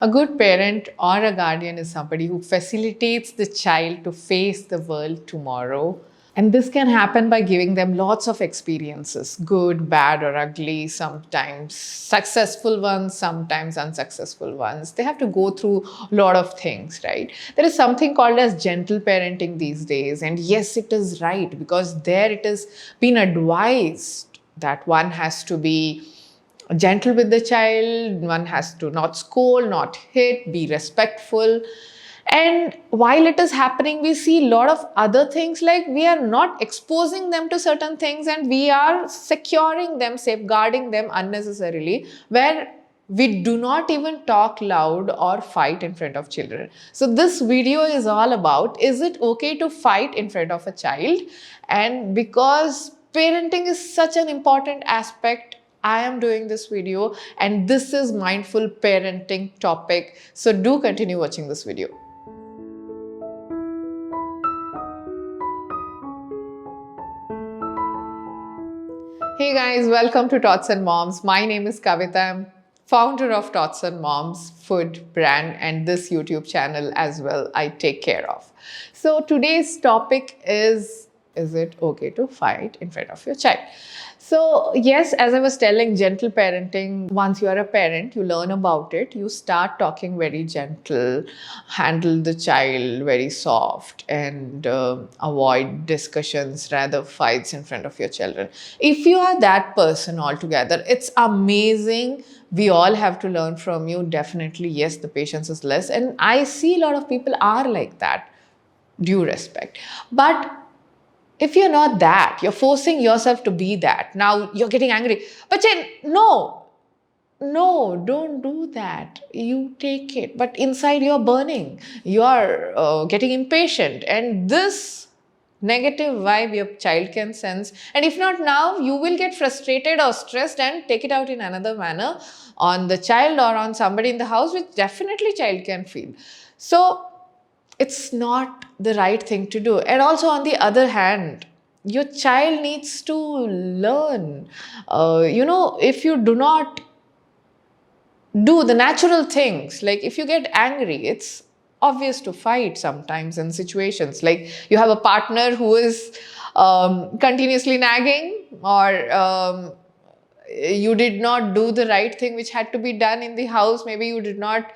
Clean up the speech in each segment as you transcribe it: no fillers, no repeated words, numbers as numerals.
A good parent or a guardian is somebody who facilitates the child to face the world tomorrow. And this can happen by giving them lots of experiences, good, bad, or ugly, sometimes successful ones, sometimes unsuccessful ones. They have to go through a lot of things, right? There is something called as gentle parenting these days. And yes, it is right, because there it has been advised that one has to be gentle with the child, one has to not scold, not hit, be respectful. And while it is happening, we see a lot of other things, like we are not exposing them to certain things and we are securing them, safeguarding them unnecessarily, where we do not even talk loud or fight in front of children. So this video is all about, is it okay to fight in front of a child? And because parenting is such an important aspect, I am doing this video, and this is mindful parenting topic. So do continue watching this video. Hey guys, welcome to Tots and Moms. My name is Kavitha. I'm founder of Tots and Moms food brand and this YouTube channel as well I take care of. So today's topic is it okay to fight in front of your child? So yes, as I was telling, gentle parenting, once you are a parent, you learn about it, you start talking very gentle, handle the child very soft, and avoid discussions, rather fights in front of your children. If you are that person altogether, it's amazing. We all have to learn from you. Definitely, yes, the patience is less. And I see a lot of people are like that, due respect. But if you're not that, you're forcing yourself to be that. Now you're getting angry. But no, don't do that. You take it. But inside you're burning. You're getting impatient. And this negative vibe your child can sense. And if not now, you will get frustrated or stressed and take it out in another manner on the child or on somebody in the house, which definitely child can feel. So it's not the right thing to do. And also, on the other hand, your child needs to learn. If you do not do the natural things, like if you get angry, it's obvious to fight sometimes in situations. Like you have a partner who is continuously nagging, or you did not do the right thing which had to be done in the house. Maybe you did not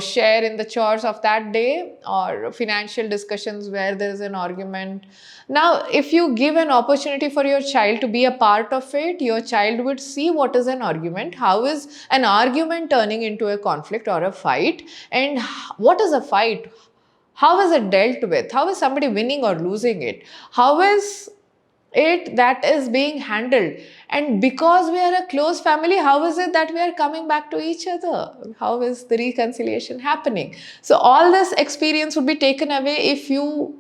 share in the chores of that day, or financial discussions where there is an argument. Now, if you give an opportunity for your child to be a part of it, your child would see what is an argument, how is an argument turning into a conflict or a fight, and what is a fight, how is it dealt with, how is somebody winning or losing it, how is it that is being handled. And because we are a close family, how is it that we are coming back to each other? How is the reconciliation happening? So all this experience would be taken away if you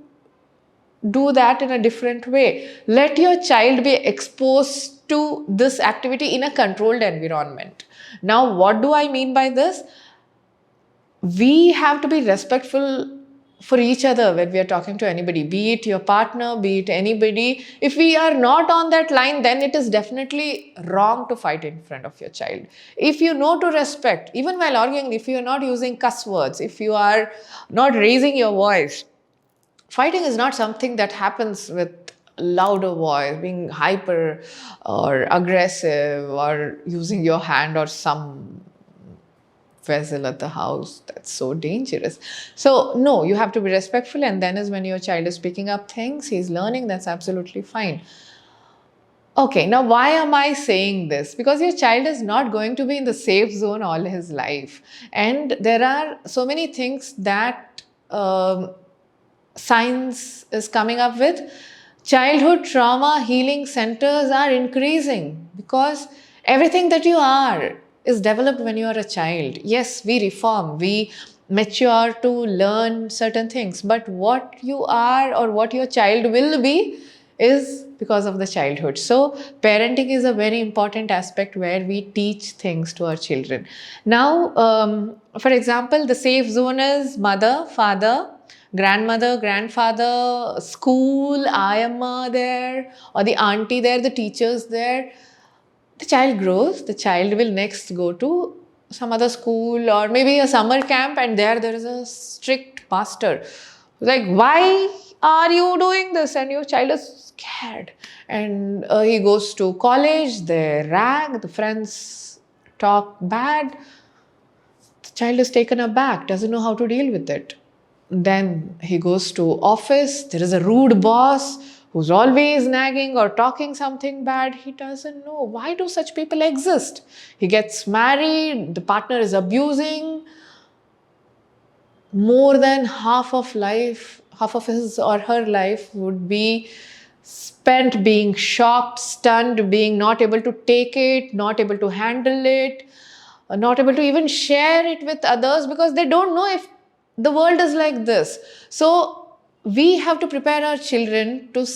do that in a different way. Let your child be exposed to this activity in a controlled environment. Now, what do I mean by this? We have to be respectful for each other when we are talking to anybody, be it your partner, be it anybody. If we are not on that line, then it is definitely wrong to fight in front of your child. If you know to respect, even while arguing, if you are not using cuss words, if you are not raising your voice, fighting is not something that happens with louder voice, being hyper or aggressive, or using your hand or some vessel at the house. That's so dangerous. So no, you have to be respectful, and then is when your child is picking up things, he's learning, that's absolutely fine. Okay, now why am I saying this? Because your child is not going to be in the safe zone all his life, and there are so many things that science is coming up with. Childhood trauma healing centers are increasing because everything that you are is developed when you are a child. Yes, we reform, we mature to learn certain things, but what you are or what your child will be is because of the childhood. So parenting is a very important aspect where we teach things to our children. Now, for example, the safe zone is mother, father, grandmother, grandfather, school, ayamma there, or the auntie there, the teachers there. The child grows, the child will next go to some other school or maybe a summer camp, and there is a strict master. Like, why are you doing this? And your child is scared. And he goes to college, they rag, the friends talk bad. The child is taken aback, doesn't know how to deal with it. Then he goes to office, there is a rude boss who's always nagging or talking something bad. He doesn't know, why do such people exist? He gets married, the partner is abusing. More than half of his or her life would be spent being shocked, stunned, being not able to take it, not able to handle it, not able to even share it with others because they don't know if the world is like this. So we have to prepare our children to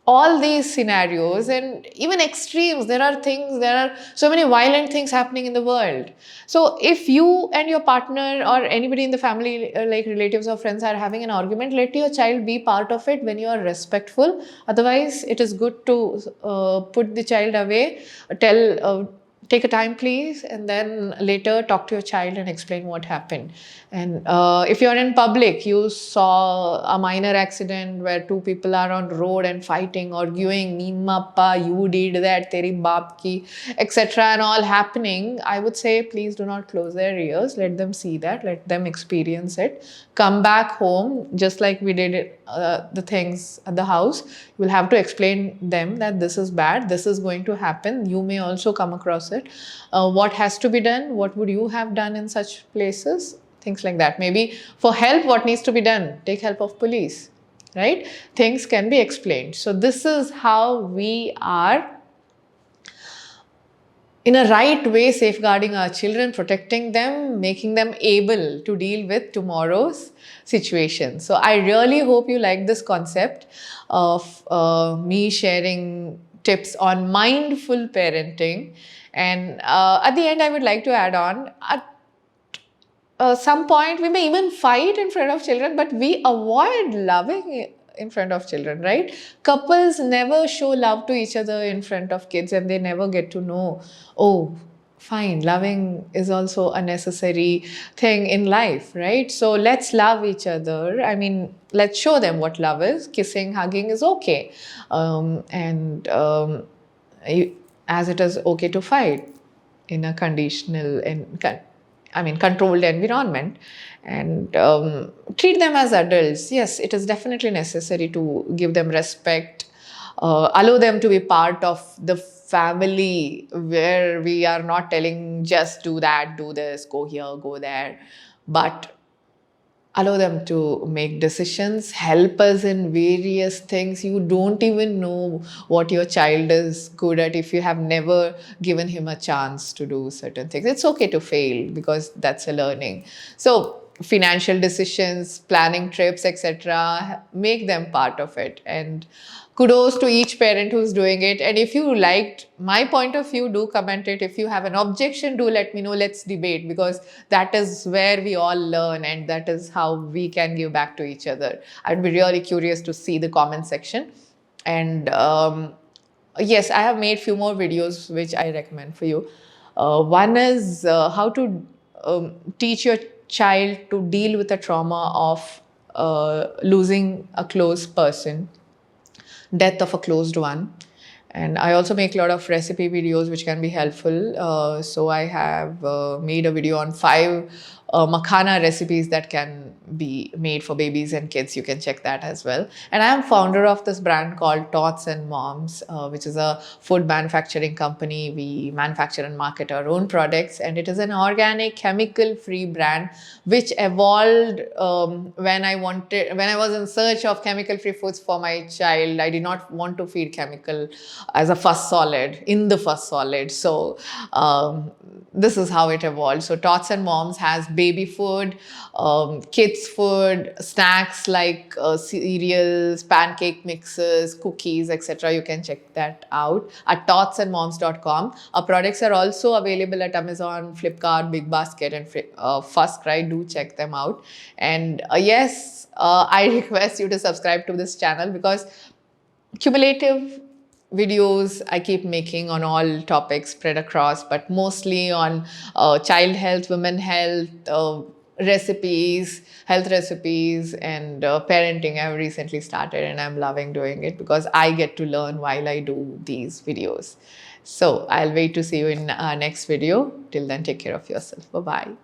all these scenarios and even extremes. There are so many violent things happening in the world. So if you and your partner or anybody in the family, like relatives or friends, are having an argument, let your child be part of it when you are respectful. Otherwise, it is good to put the child away, take a time please, and then later talk to your child and explain what happened. And if you're in public, you saw a minor accident where two people are on road and fighting, arguing, nimappa, you did that, teri baap ki, etc., and all happening, I would say please do not close their ears. Let them see that, let them experience it. Come back home, just like we did it, the things at the house. You will have to explain them that this is bad, this is going to happen, you may also come across it. What has to be done, what would you have done in such places, things like that. Maybe for help, what needs to be done, take help of police, right? Things can be explained. So this is how we are in a right way safeguarding our children, protecting them, making them able to deal with tomorrow's situation. So I really hope you like this concept of me sharing tips on mindful parenting. And at the end, I would like to add on, at some point we may even fight in front of children, but we avoid loving in front of children, right? Couples never show love to each other in front of kids, and they never get to know, oh, fine, loving is also a necessary thing in life, right? So let's love each other. I mean, let's show them what love is. Kissing, hugging is okay. As it is okay to fight in a controlled environment, and treat them as adults. Yes, it is definitely necessary to give them respect, allow them to be part of the family where we are not telling just do that, do this, go here, go there, but allow them to make decisions, help us in various things. You don't even know what your child is good at if you have never given him a chance to do certain things. It's okay to fail because that's a learning. So financial decisions, planning trips, etc., make them part of it. And kudos to each parent who's doing it. And if you liked my point of view, do comment it. If you have an objection, do let me know. Let's debate, because that is where we all learn, and that is how we can give back to each other. I'd be really curious to see the comment section. And yes, I have made few more videos which I recommend for you. One is how to teach your child to deal with the trauma of losing a close person, death of a closed one. And I also make a lot of recipe videos which can be helpful. So I have made a video on 5 makhana recipes that can be made for babies and kids. You can check that as well. And I am founder of this brand called Tots and Moms, which is a food manufacturing company. We manufacture and market our own products, and it is an organic, chemical-free brand which evolved when I was in search of chemical-free foods for my child. I did not want to feed chemical as a first solid, in the first solid. So this is how it evolved. So Tots and Moms has baby food, kids food, snacks like cereals, pancake mixes, cookies, etc. You can check that out at totsandmoms.com. Our products are also available at Amazon, Flipkart, Big Basket, and FirstCry. Do check them out. And yes, I request you to subscribe to this channel, because cumulative videos I keep making on all topics spread across, but mostly on child health, women health, recipes, health recipes, and parenting. I've recently started and I'm loving doing it because I get to learn while I do these videos. So I'll wait to see you in next video. Till then, take care of yourself. Bye bye.